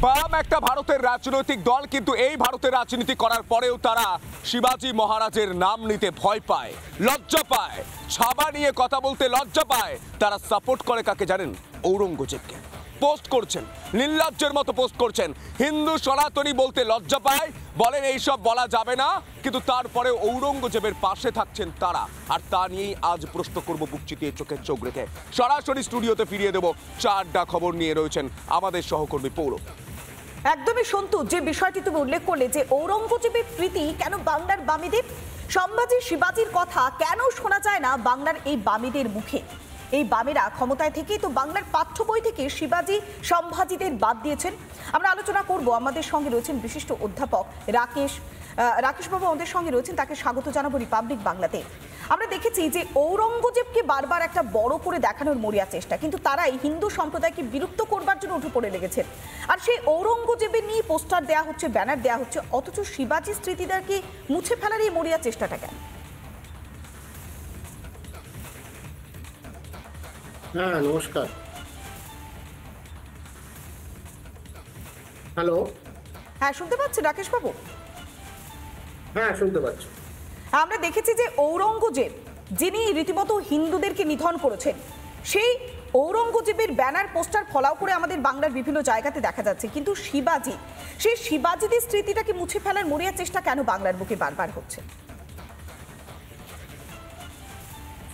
বাম একটা ভারতের রাজনৈতিক দল, কিন্তু এই ভারতের রাজনীতি করার পরেও তারা শিবাজি মহারাজের নাম নিতে ভয় পায়, লজ্জা পায়, ছাবা নিয়ে কথা বলতে লজ্জা পায়। তারা সাপোর্ট করে কাকে জানেন? ঔরঙ্গজেবকে। পোস্ট করছেন, নির্লজ্জের মতো পোস্ট করছেন। হিন্দু সনাতনী বলতে লজ্জা পায়, বলেন এইসব বলা যাবে না, কিন্তু তারপরে ঔরঙ্গজেবের পাশে থাকছেন তারা। আর তা নিয়েই আজ প্রশ্ন করব বুক চিতিয়ে, চোখের চোখ রেখে। সরাসরি স্টুডিওতে ফিরিয়ে দেব। চারটা খবর নিয়ে রয়েছেন আমাদের সহকর্মী পৌর। একদমই সন্তু, যে বিষয়টি তুমি উল্লেখ করলে যে ঔরঙ্গজেবের প্রীতি কেন বাংলার বামীদের, সম্ভাজি শিবাজির কথা কেন শোনা যায় না বাংলার এই বামীদের মুখে? এই বামেরা ক্ষমতায় থেকেই তো বাংলার পাঠ্য বই থেকে শিবাজি সম্ভাজিদের বাদ দিয়েছেন। আমরা আলোচনা করব। আমাদের সঙ্গে রয়েছেন বিশিষ্ট অধ্যাপক রাকেশ বাবু আমাদের সঙ্গে রয়েছেন, তাকে স্বাগত জানাবো রিপাবলিক বাংলাতে। আমরা দেখেছি যে ঔরঙ্গজেবকে বারবার একটা বড় করে দেখানোর মরিয়া চেষ্টা, কিন্তু তারাই হিন্দু সম্প্রদায়কে বিলুপ্ত করবার জন্য উঠে পড়ে লেগেছেন। আর সেই ঔরঙ্গজেবের নিয়ে পোস্টার দেওয়া হচ্ছে, ব্যানার দেওয়া হচ্ছে, অথচ শিবাজি স্মৃতিদেরকে মুছে ফেলার এই মরিয়া চেষ্টাটা কেন? হ্যাঁ, নমস্কার। হ্যালো। হ্যাঁ, শুনতে পাচ্ছি রাকেশ বাবু? হ্যাঁ, শুনতে পাচ্ছি। আমরা দেখেছি যে ঔরঙ্গজেব, যিনি রীতিমতো হিন্দুদেরকে নিধন করেছেন, সেই ঔরঙ্গজেবের ব্যানার পোস্টার ফলাও করে আমাদের বাংলার বিভিন্ন জায়গাতে দেখা যাচ্ছে, কিন্তু শিবাজি, সেই শিবাজিদের স্মৃতিটাকে মুছে ফেলার মরিয়া চেষ্টা কেন বাংলার বুকে বারবার হচ্ছে?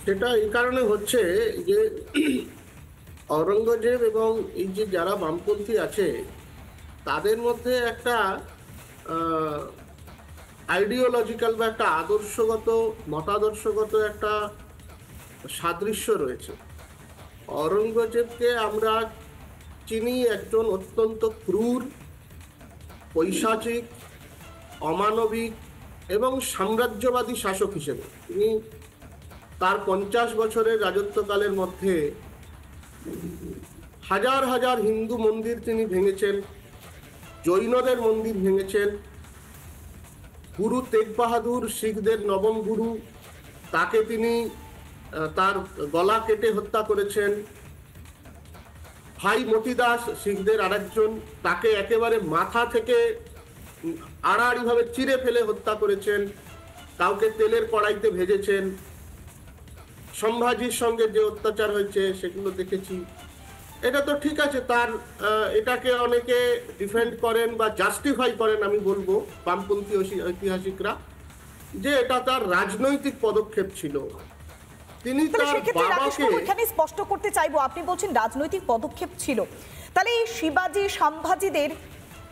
সেটা এই কারণে হচ্ছে যে ঔরঙ্গজেব এবং এই যে যারা বামপন্থী আছে তাদের মধ্যে একটা আইডিওলজিক্যাল বা একটা আদর্শগত মতাদর্শগত একটা সাদৃশ্য রয়েছে। ঔরঙ্গজেবকে আমরা চিনি একজন অত্যন্ত ক্রূর, পৈশাচিক, অমানবিক এবং সাম্রাজ্যবাদী শাসক হিসেবে। তিনি তার 50 বছরের রাজত্বকালের মধ্যে হাজার হাজার হিন্দু মন্দির তিনি ভেঙেছেন, জৈনদের মন্দির ভেঙেছেন। গুরু তেগ বাহাদুর, শিখদের নবম গুরু, তাকে তিনি তার গলা কেটে হত্যা করেছেন। ভাই মতিদাস, শিখদের আরেকজন, তাকে একেবারে মাথা থেকে আড়াআড়িভাবে চিরে ফেলে হত্যা করেছেন। কাউকে তেলের কড়াইতে ভেজেছেন। সম্ভাজির সঙ্গে যে অত্যাচার হয়েছে সেগুলো দেখেছি। এটা তো ঠিক আছে, তার এটাকে অনেকে ডিফেন্ড করেন বা জাস্টিফাই করেন, আমি বলবো বামপন্থী ঐতিহাসিকরা, যে এটা তার রাজনৈতিক পদক্ষেপ ছিল। তিনি তার বাবাকে এখানে স্পষ্ট করতে চাইবো, আপনি বলছেন রাজনৈতিক পদক্ষেপ ছিল, তাহলে এই শিবাজি সম্ভাজিদের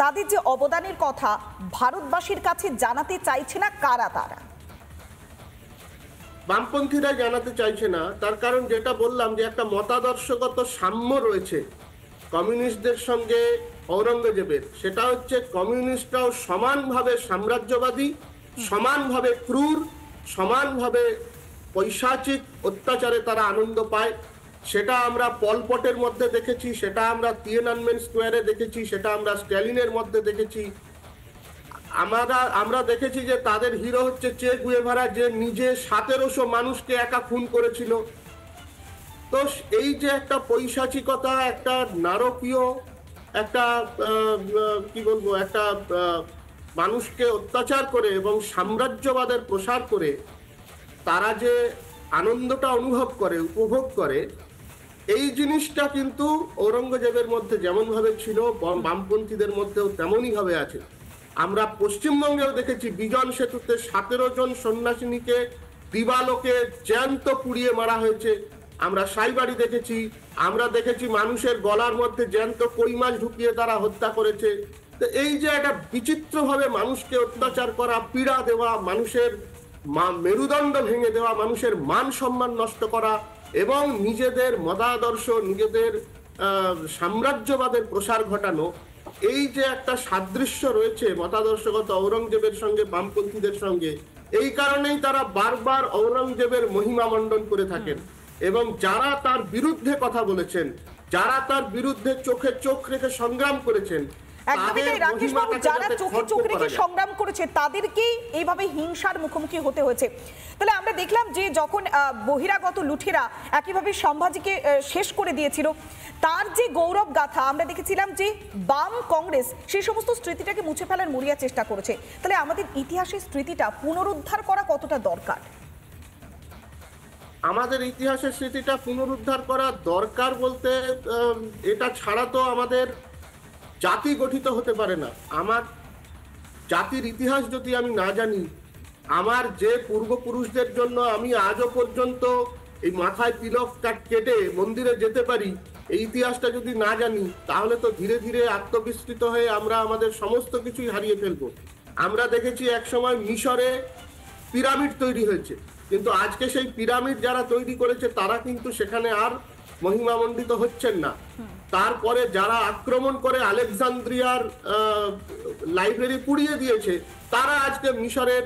তাদের যে অবদানের কথা ভারতবাসীর কাছে জানাতে চাইছে না কারা? তারা বামপন্থীরা জানাতে চাইছে না, তার কারণ যেটা বললাম যে একটা মতাদর্শগত সাম্য রয়েছে কমিউনিস্টদের সঙ্গে ঔরঙ্গজেবের। সেটা হচ্ছে কমিউনিস্টরাও সমানভাবে সাম্রাজ্যবাদী, সমানভাবে ক্রূর, সমানভাবে পৈশাচিক অত্যাচারে তারা আনন্দ পায়। সেটা আমরা পলপটের মধ্যে দেখেছি, সেটা আমরা তিয়েনানমেন স্কোয়ারে দেখেছি, সেটা আমরা স্ট্যালিনের মধ্যে দেখেছি। আমরা দেখেছি যে তাদের হিরো হচ্ছে চে গুয়েভারা, যে নিজে 1700 মানুষকে একা খুন করেছিল। তো এই যে একটা পৈশাচিকতা, একটা নারকীয়, একটা কি বলবো, একটা মানুষকে অত্যাচার করে এবং সাম্রাজ্যবাদের প্রসার করে তারা যে আনন্দটা অনুভব করে, উপভোগ করে, এই জিনিসটা কিন্তু ঔরঙ্গজেবের মধ্যে যেমনভাবে ছিল বামপন্থীদের মধ্যেও তেমনই ভাবে আছে। আমরা পশ্চিমবঙ্গেও দেখেছি বিজন সেতুতে 17 জন সন্ন্যাসিনীকে দিবালোকে জ্যান্ত পুড়িয়ে মারা হয়েছে। আমরা সাইবাড়ি দেখেছি, আমরা দেখেছি মানুষের গলার মধ্যে জ্যান্ত কই মাছ ঢুকিয়ে তারা হত্যা করেছে। তো এই যে একটা বিচিত্রভাবে মানুষকে অত্যাচার করা, পীড়া দেওয়া, মানুষের মেরুদণ্ড ভেঙে দেওয়া, মানুষের মান সম্মান নষ্ট করা এবং নিজেদের মতাদর্শ, নিজেদের সাম্রাজ্যবাদের প্রসার ঘটানো, এই যে একটা সাদৃশ্য রয়েছে মতাদর্শগত ঔরঙ্গজেবের সঙ্গে বামপন্থীদের সঙ্গে, এই কারণেই তারা বারবার ঔরঙ্গজেবের মহিমা মণ্ডন করে থাকেন। এবং যারা তার বিরুদ্ধে কথা বলেছেন, যারা তার বিরুদ্ধে চোখে চোখ রেখে সংগ্রাম করেছেন, একদমই তাই রাকেশ বাবু, যারা চোখে চোখ রেখে সংগ্রাম করেছে তাদেরকেই এইভাবে হিংসার মুখোমুখি হতে হয়েছে। তাহলে আমরা দেখলাম যে যখন বহিরাগত লুঠেরা একইভাবে সম্ভাজিকে শেষ করে দিয়েছিল, তার যে গৌরব গাথা আমরা দেখেছিলাম যে বাম কংগ্রেস সেই সমস্ত স্মৃতিটাকে মুছে ফেলার মরিয়া চেষ্টা করেছে। তাহলে আমাদের ইতিহাসের স্মৃতিটা পুনরুদ্ধার করা কতটা দরকার? আমাদের ইতিহাসের স্মৃতিটা পুনরুদ্ধার করা দরকার বলতে এটা ছাড়া তো আমাদের জাতি গঠিত হতে পারে না। আমার জাতির ইতিহাস যদি আমি না জানি, আমার যে পূর্বপুরুষদের জন্য আমি আজও পর্যন্ত এই মাথায় তিলক কেটে মন্দিরে যেতে পারি, এই ইতিহাসটা যদি না জানি, তাহলে তো ধীরে ধীরে আত্মবিস্মৃত হয়ে আমরা আমাদের সমস্ত কিছুই হারিয়ে ফেলবো। আমরা দেখেছি একসময় মিশরে পিরামিড তৈরি হয়েছে, কিন্তু আজকে সেই পিরামিড যারা তৈরি করেছে তারা কিন্তু সেখানে আর মহিমামণ্ডিত হচ্ছেন না। তারপরে যারা আক্রমণ করে আলেকজান্দ্রিয়ার লাইব্রেরি পুড়িয়ে দিয়েছে, তারা আজকে মিশরের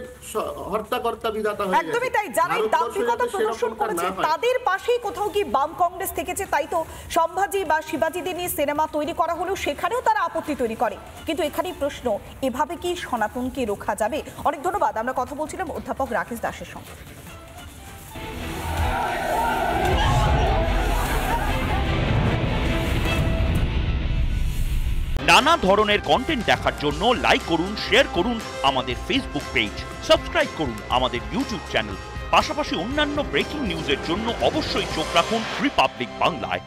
হর্তাকর্তা বিধাতা হয়ে গেছে। একদমই তাই, যারা এই দাম্ভিকতা প্রদর্শন করেছে তাদের পাশেই কোথাও কি বাম কংগ্রেস থেকেছে। তাই তো সম্ভাজি বা শিবাজিদের নিয়ে সিনেমা তৈরি করা হলেও সেখানেও তারা আপত্তি তৈরি করে। কিন্তু এখানেই প্রশ্ন, এভাবে কি সনাতনকে রক্ষা যাবে? অনেক ধন্যবাদ। আমরা কথা বলছিলাম অধ্যাপক রাকেশ দাসের সঙ্গে। নানা ধরনের কন্টেন্ট দেখার জন্য লাইক করুন, শেয়ার করুন আমাদের ফেসবুক পেজ, সাবস্ক্রাইব করুন আমাদের ইউটিউব চ্যানেল। পাশাপাশি অন্যান্য ব্রেকিং নিউজের জন্য অবশ্যই চোখ রাখুন রিপাবলিক বাংলায়।